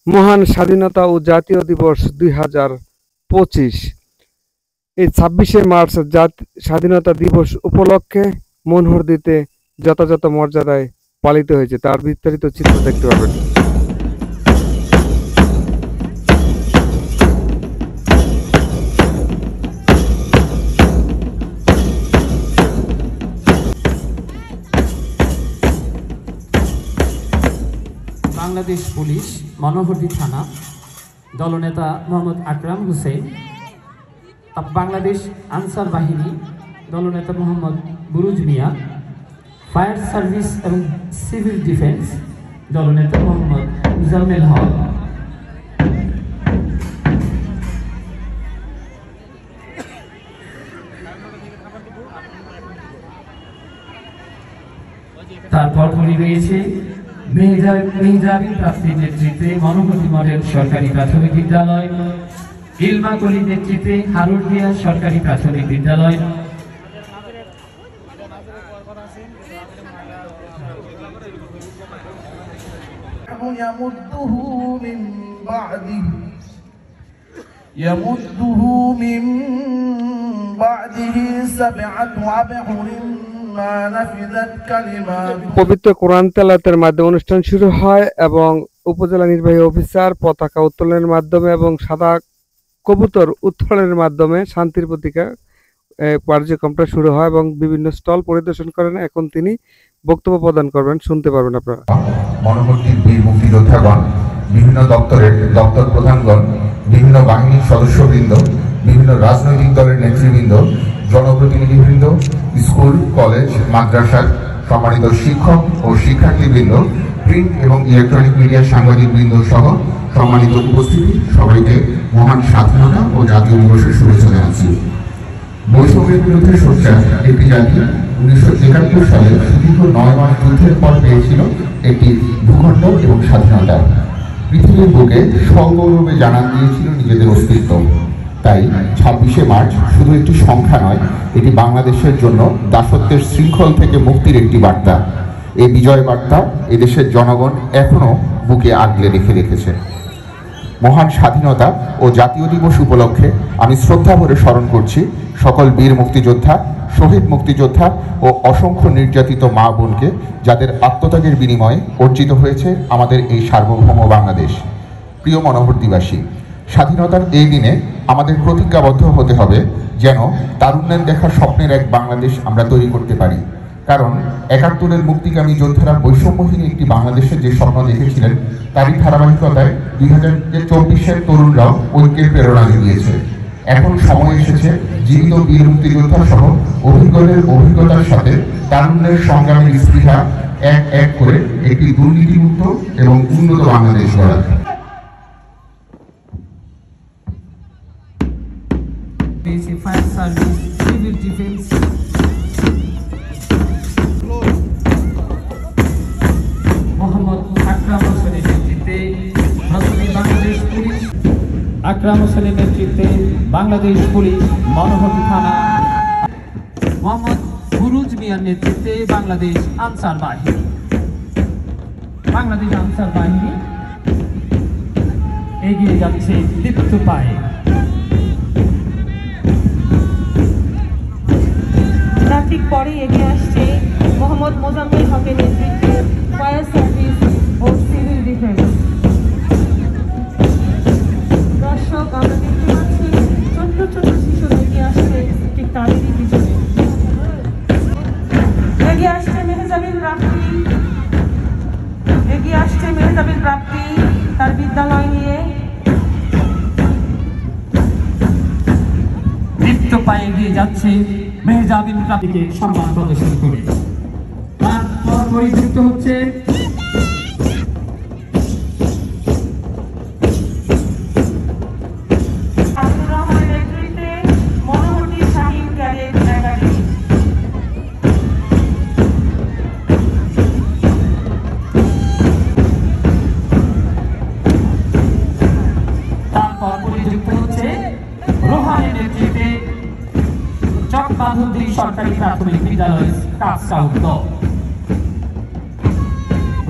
মহান স্বাধীনতা ও জাতীয় দিবস 2025। এই 26শে মার্চ স্বাধীনতা দিবস উপলক্ষে মনোহরদীতে যথাযথ মর্যাদায় পালিত হয়েছে, তার বিস্তারিত চিত্র দেখতে পাবেন। বাংলাদেশ পুলিশ মনোহরদী থানা, দলনেতা মোহাম্মদ আকরাম হোসেন। বাংলাদেশ আনসার বাহিনী, দলনেতা মোহাম্মদ বুরুজ মিয়া। ফায়ার সার্ভিস এবং সিভিল ডিফেন্স, দলনেতা মোহাম্মদ মুজাম্মেল হক। তারপর রয়েছে মেহজাবিন প্রাপ্তির নেতৃত্বে মনোহরদী মডেল সরকারি প্রাথমিক বিদ্যালয়, ইলমা কলির নেতৃত্বে হারুডিয়া সরকারি প্রাথমিক বিদ্যালয়, পবিত্র কোরআন তেলাওয়াতের মাধ্যমে অনুষ্ঠান শুরু হয় এবং উপজেলা নির্বাহী অফিসার পতাকা উত্তোলনের মাধ্যমে এবং সাদা কবুতর উত্তোলনের মাধ্যমে শান্তির প্রতীকা কার্যক্রমটা শুরু হয় এবং বিভিন্ন স্টল পরিদর্শন করেন। এখন তিনি বক্তব্য প্রদান করবেন, শুনতে পারবেন আপনারা। মনোহরদীর বীর মুক্তিযোদ্ধাগণ, বিভিন্ন দপ্তরের দপ্তর প্রধানগণ, বিভিন্ন বাহিনীর সদস্যবৃন্দ, বিভিন্ন রাজনৈতিক দলের নেতৃবৃন্দ, জনপ্রতিনিধিবৃন্দ, স্কুল কলেজ মাদ্রাসার সম্মানিত শিক্ষক ও শিক্ষার্থীবৃন্দ, প্রিন্ট এবং ইলেকট্রনিক মিডিয়ার সাংবাদিকবৃন্দ সহ সম্মানিত উপস্থিতি, সবাইকে মহান স্বাধীনতা ও জাতীয় দিবসের শুভেচ্ছা জানাচ্ছি। বৈষম্যের বিরুদ্ধে সোচ্চার একটি জাতি 1971 সালে সুদীর্ঘ 9 মাস যুদ্ধের পর পেয়েছিল একটি ভূখণ্ড এবং স্বাধীনতা। পৃথিবীর বুকে সগৌরবে জানান দিয়েছিল নিজেদের অস্তিত্ব। তাই 26শে মার্চ শুধু একটি সংখ্যা নয়, এটি বাংলাদেশের জন্য দাসত্বের শৃঙ্খল থেকে মুক্তির একটি বার্তা। এই বিজয় বার্তা এদেশের জনগণ এখনো বুকে আগলে রেখেছে। মহান স্বাধীনতা ও জাতীয় দিবস উপলক্ষে আমি শ্রদ্ধা ভরে স্মরণ করছি সকল বীর মুক্তিযোদ্ধা, শহীদ মুক্তিযোদ্ধা ও অসংখ্য নির্যাতিত মা বোনকে, যাদের আত্মত্যাগের বিনিময়ে অর্জিত হয়েছে আমাদের এই সার্বভৌম বাংলাদেশ। প্রিয় মনোহরদীবাসী, স্বাধীনতার এই দিনে আমাদের প্রতিজ্ঞাবদ্ধ হতে হবে যেন তারুণ্যের দেখা স্বপ্নের এক বাংলাদেশ আমরা তৈরি করতে পারি। কারণ 71-এর মুক্তিকামী যোদ্ধারা বৈষম্যহীন একটি বাংলাদেশের যে স্বপ্ন দেখেছিলেন, তারই ধারাবাহিকতায় 2024-এর তরুণরাও ঐক্যের প্রেরণা জুগিয়েছে। এখন সময় এসেছে জীবিত বীর মুক্তিযোদ্ধা সহ অভিজ্ঞতার সাথে তারুণ্যের সংগ্রামের স্পৃহা এক এক করে একটি দুর্নীতিমুক্ত এবং উন্নত বাংলাদেশ গড়া। Fire service, civil defence, Mohammad Akram হোসেনের নেতৃত্বে বাংলাদেশ পুলিশ, আকরাম হোসেনের নেতৃত্বে বাংলাদেশ পুলিশ মনোহরদী থানা, মোহাম্মদ বুরুজ মিয়ার নেতৃত্বে বাংলাদেশ আনসার বাহিনী। বাংলাদেশ আনসার বাহিনী এগিয়ে যাচ্ছে দীপ্ত পায়ে। ঠিক পরে এগিয়ে আসছে মোহাম্মদ মোজাম্মেল হকের নেতৃত্বে ফায়ার সার্ভিস ও সিভিল ডিফেন্স। দর্শক, আমরা দেখতে পাচ্ছি ছোট্ট ছোট্ট শিশুরা এগিয়ে আসছে, ঠিক তাদেরই পিছনে এগিয়ে আসছে মেহজাবিন প্রাপ্তি তার বিদ্যালয় নিয়ে দীপ্ত পায়ে এগিয়ে যাচ্ছে মেহজাবিন প্রাপ্তিকে সম্মান প্রদর্শন করে। তারপর পরিযুক্ত হচ্ছে মনোহরদী শাহীন ক্যাডেট একাডেমি। তারপর পরিযুক্ত হচ্ছে রোহানের নেতৃত্বে চকবাঁধুরী সরকারি প্রাথমিক বিদ্যালয় স্টাফ স্কাউট দল।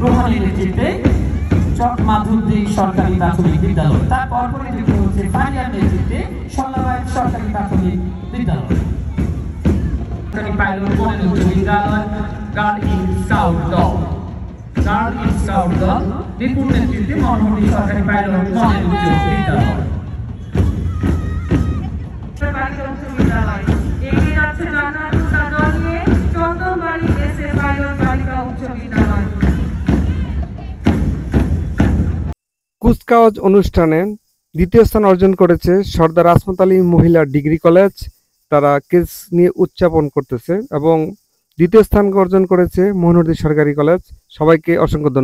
রোহানের নেতৃত্বে চক মাধবদী সরকারি প্রাথমিক বিদ্যালয়। তারপর পরে যেটি হচ্ছে ফারিয়ার নেতৃত্বে সল্লাবাইত সরকারি প্রাথমিক বিদ্যালয়। সরকারি পাইলট মডেল উচ্চ বিদ্যালয়, গার্ল ইন স্কাউট দল, গার্ল ইন স্কাউট দল বিপুল নেতৃত্বে মনোহরদী সরকারি পাইলট মডেল উচ্চ বিদ্যালয়। এগিয়ে যাচ্ছে জান্নাতুল্লাহ দল নিয়ে চন্দনবাড়ি এসএ পাইলট বালিকা উচ্চ বিদ্যালয়। কুচকাওয়াজ অনুষ্ঠানে দ্বিতীয় স্থান অর্জন করেছে সর্দার আসমত আলী মহিলা ডিগ্রি কলেজ। তারা কেস নিয়ে উদযাপন করতেছে এবং দ্বিতীয় স্থান অর্জন করেছে মনোহরদী সরকারি কলেজ। সবাইকে অসংখ্য ধন্যবাদ।